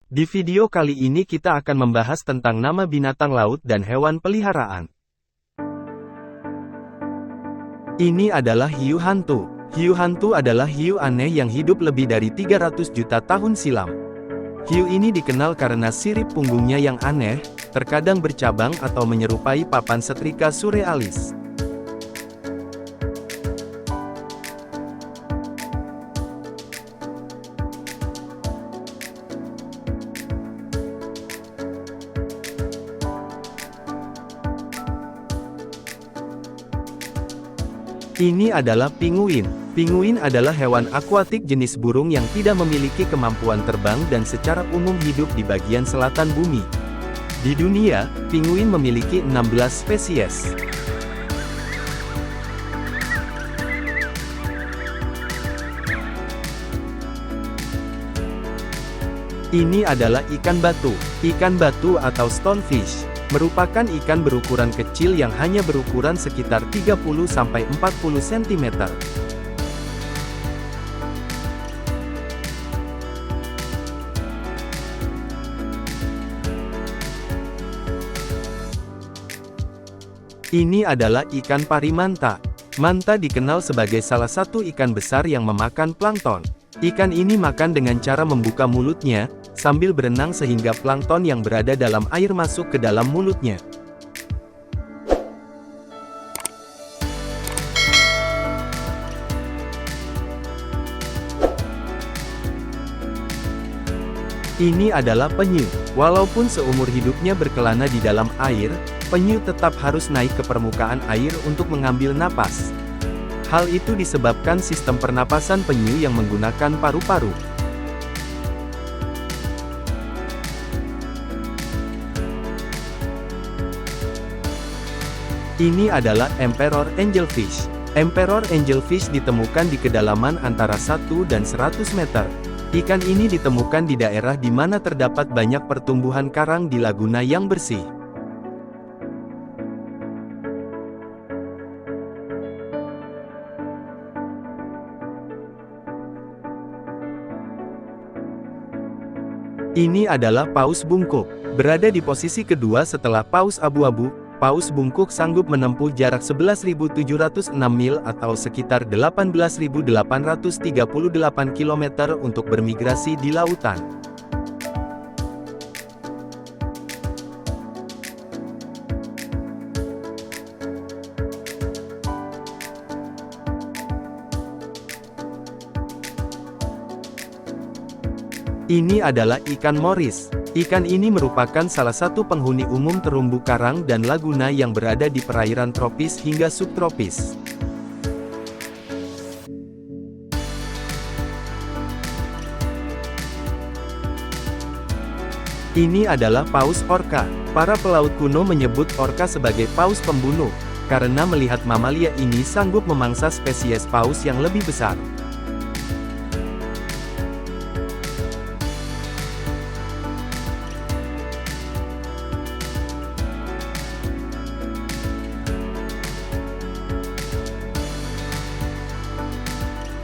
Di video kali ini kita akan membahas tentang nama binatang laut dan hewan peliharaan. Ini adalah hiu hantu. Hiu hantu adalah hiu aneh yang hidup lebih dari 300 juta tahun silam. Hiu ini dikenal karena sirip punggungnya yang aneh, terkadang bercabang atau menyerupai papan setrika surrealis. Ini adalah pinguin. Pinguin adalah hewan akuatik jenis burung yang tidak memiliki kemampuan terbang dan secara umum hidup di bagian selatan bumi. Di dunia, pinguin memiliki 16 spesies. Ini adalah ikan batu. Ikan batu atau stonefish merupakan ikan berukuran kecil yang hanya berukuran sekitar 30–40 cm. Ini adalah ikan pari manta. Manta dikenal sebagai salah satu ikan besar yang memakan plankton. Ikan ini makan dengan cara membuka mulutnya, sambil berenang sehingga plankton yang berada dalam air masuk ke dalam mulutnya. Ini adalah penyu. Walaupun seumur hidupnya berkelana di dalam air, penyu tetap harus naik ke permukaan air untuk mengambil napas. Hal itu disebabkan sistem pernapasan penyu yang menggunakan paru-paru. Ini adalah Emperor Angelfish. Emperor Angelfish ditemukan di kedalaman antara 1 dan 100 meter. Ikan ini ditemukan di daerah di mana terdapat banyak pertumbuhan karang di laguna yang bersih. Ini adalah paus bungkuk. Berada di posisi kedua setelah paus abu-abu, paus bungkuk sanggup menempuh jarak 11.706 mil atau sekitar 18.838 km untuk bermigrasi di lautan. Ini adalah ikan moris. Ikan ini merupakan salah satu penghuni umum terumbu karang dan laguna yang berada di perairan tropis hingga subtropis. Ini adalah paus orca. Para pelaut kuno menyebut orca sebagai paus pembunuh, karena melihat mamalia ini sanggup memangsa spesies paus yang lebih besar.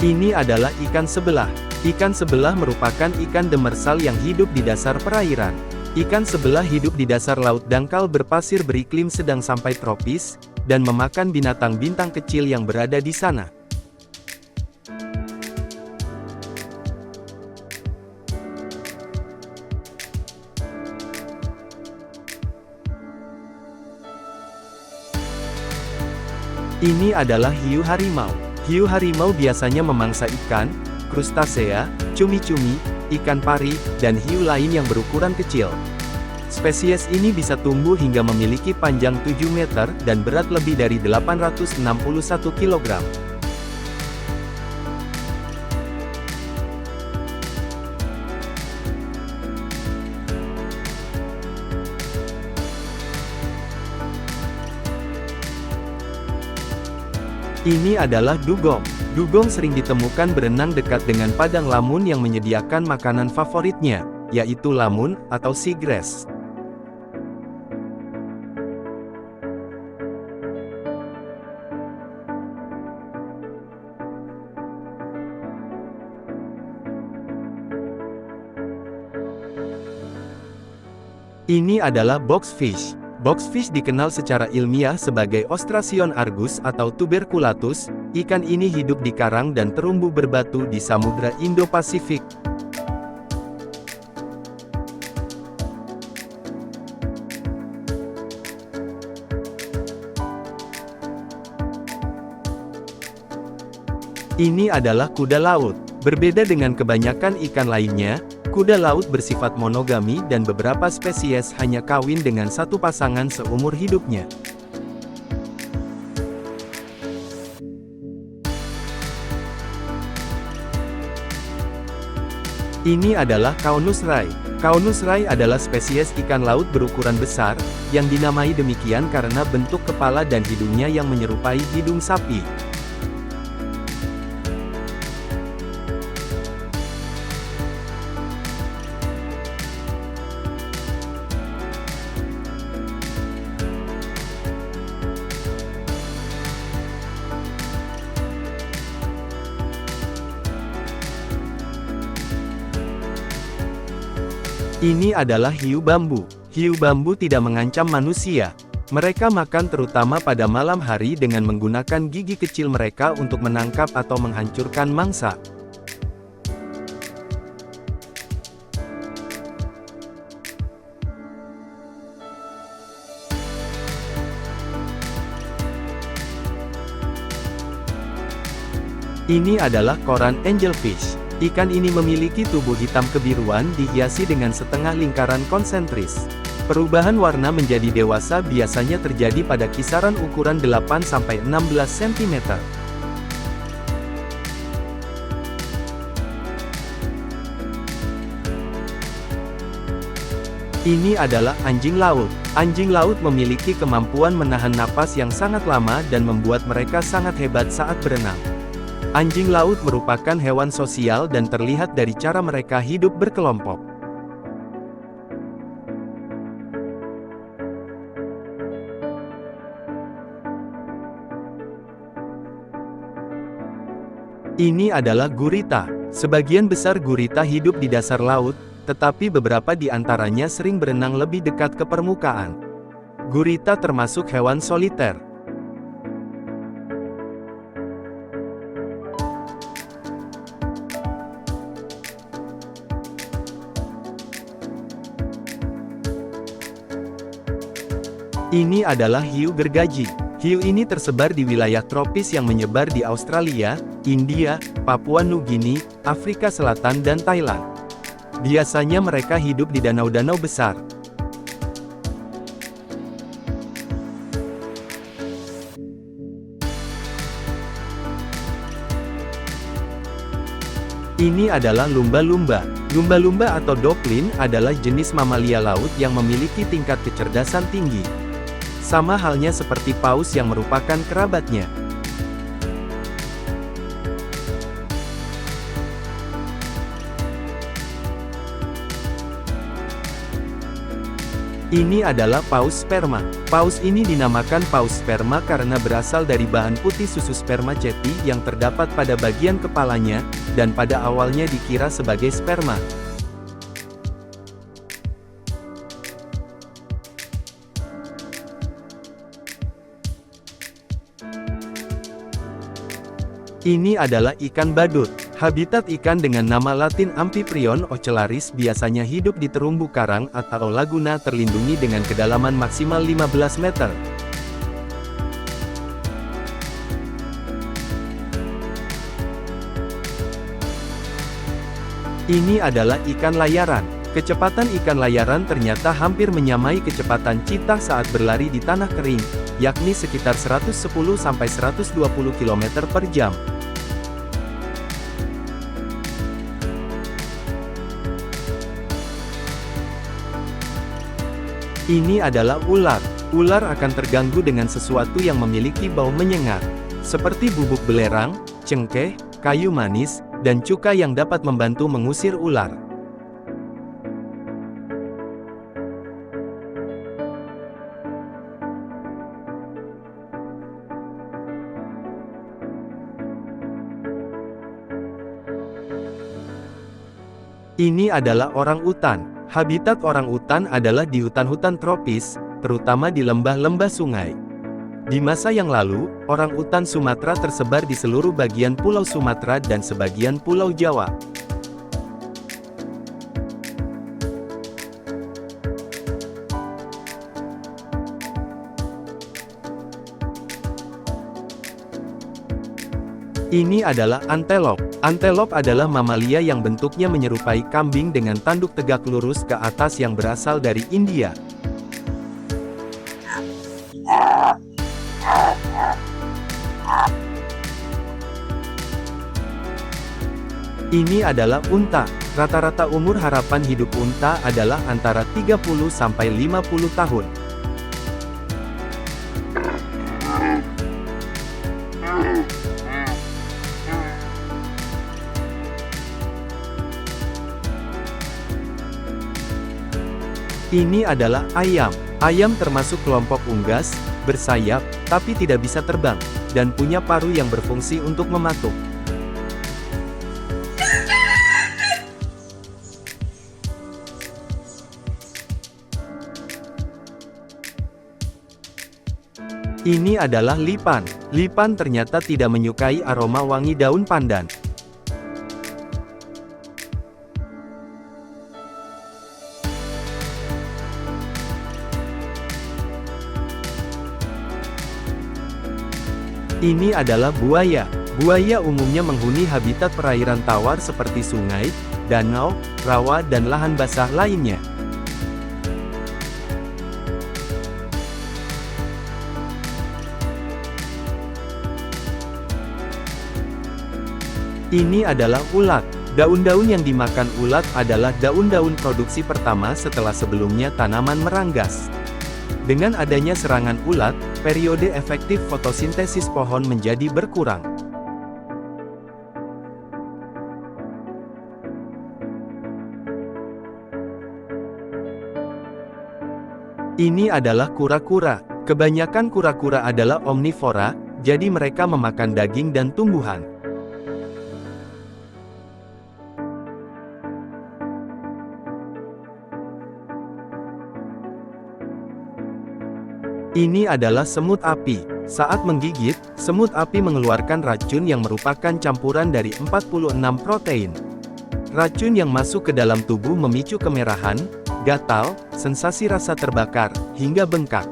Ini adalah ikan sebelah. Ikan sebelah merupakan ikan demersal yang hidup di dasar perairan. Ikan sebelah hidup di dasar laut dangkal berpasir beriklim sedang sampai tropis, dan memakan binatang bintang kecil yang berada di sana. Ini adalah hiu harimau. Hiu harimau biasanya memangsa ikan, krustasea, cumi-cumi, ikan pari, dan hiu lain yang berukuran kecil. Spesies ini bisa tumbuh hingga memiliki panjang 7 meter dan berat lebih dari 861 kg. Ini adalah dugong. Dugong sering ditemukan berenang dekat dengan padang lamun yang menyediakan makanan favoritnya, yaitu lamun atau seagrass. Ini adalah boxfish. Boxfish dikenal secara ilmiah sebagai Ostracion argus atau tuberculatus. Ikan ini hidup di karang dan terumbu berbatu di Samudra Indo-Pasifik. Ini adalah kuda laut. Berbeda dengan kebanyakan ikan lainnya, kuda laut bersifat monogami dan beberapa spesies hanya kawin dengan satu pasangan seumur hidupnya. Ini adalah Caunus rai. Caunus rai adalah spesies ikan laut berukuran besar, yang dinamai demikian karena bentuk kepala dan hidungnya yang menyerupai hidung sapi. Ini adalah hiu bambu. Hiu bambu tidak mengancam manusia. Mereka makan terutama pada malam hari dengan menggunakan gigi kecil mereka untuk menangkap atau menghancurkan mangsa. Ini adalah koran angelfish. Ikan ini memiliki tubuh hitam kebiruan dihiasi dengan setengah lingkaran konsentris. Perubahan warna menjadi dewasa biasanya terjadi pada kisaran ukuran 8–16 cm. Ini adalah anjing laut. Anjing laut memiliki kemampuan menahan napas yang sangat lama dan membuat mereka sangat hebat saat berenang. Anjing laut merupakan hewan sosial dan terlihat dari cara mereka hidup berkelompok. Ini adalah gurita. Sebagian besar gurita hidup di dasar laut, tetapi beberapa di antaranya sering berenang lebih dekat ke permukaan. Gurita termasuk hewan soliter. Ini adalah hiu gergaji. Hiu ini tersebar di wilayah tropis yang menyebar di Australia, India, Papua Nugini, Afrika Selatan dan Thailand. Biasanya mereka hidup di danau-danau besar. Ini adalah lumba-lumba. Lumba-lumba atau dolphin adalah jenis mamalia laut yang memiliki tingkat kecerdasan tinggi. Sama halnya seperti paus yang merupakan kerabatnya. Ini adalah paus sperma. Paus ini dinamakan paus sperma karena berasal dari bahan putih susu spermaceti yang terdapat pada bagian kepalanya, dan pada awalnya dikira sebagai sperma. Ini adalah ikan badut. Habitat ikan dengan nama latin Amphiprion ocellaris biasanya hidup di terumbu karang atau laguna terlindungi dengan kedalaman maksimal 15 meter. Ini adalah ikan layaran. Kecepatan ikan layaran ternyata hampir menyamai kecepatan cheetah saat berlari di tanah kering, yakni sekitar 110–120 km per jam. Ini adalah ular. Ular akan terganggu dengan sesuatu yang memiliki bau menyengat, seperti bubuk belerang, cengkeh, kayu manis, dan cuka yang dapat membantu mengusir ular. Ini adalah orang utan. Habitat orangutan adalah di hutan-hutan tropis, terutama di lembah-lembah sungai. Di masa yang lalu, orangutan Sumatera tersebar di seluruh bagian Pulau Sumatera dan sebagian Pulau Jawa. Ini adalah antelop. Antelop adalah mamalia yang bentuknya menyerupai kambing dengan tanduk tegak lurus ke atas yang berasal dari India. Ini adalah unta. Rata-rata umur harapan hidup unta adalah antara 30 sampai 50 tahun. Ini adalah ayam. Ayam termasuk kelompok unggas, bersayap, tapi tidak bisa terbang, dan punya paruh yang berfungsi untuk mematuk. Ini adalah lipan. Lipan ternyata tidak menyukai aroma wangi daun pandan. Ini adalah buaya. Buaya umumnya menghuni habitat perairan tawar seperti sungai, danau, rawa dan lahan basah lainnya. Ini adalah ulat. Daun-daun yang dimakan ulat adalah daun-daun produksi pertama setelah sebelumnya tanaman meranggas. Dengan adanya serangan ulat, periode efektif fotosintesis pohon menjadi berkurang. Ini adalah kura-kura. Kebanyakan kura-kura adalah omnivora, jadi mereka memakan daging dan tumbuhan. Ini adalah semut api. Saat menggigit, semut api mengeluarkan racun yang merupakan campuran dari 46 protein. Racun yang masuk ke dalam tubuh memicu kemerahan, gatal, sensasi rasa terbakar, hingga bengkak.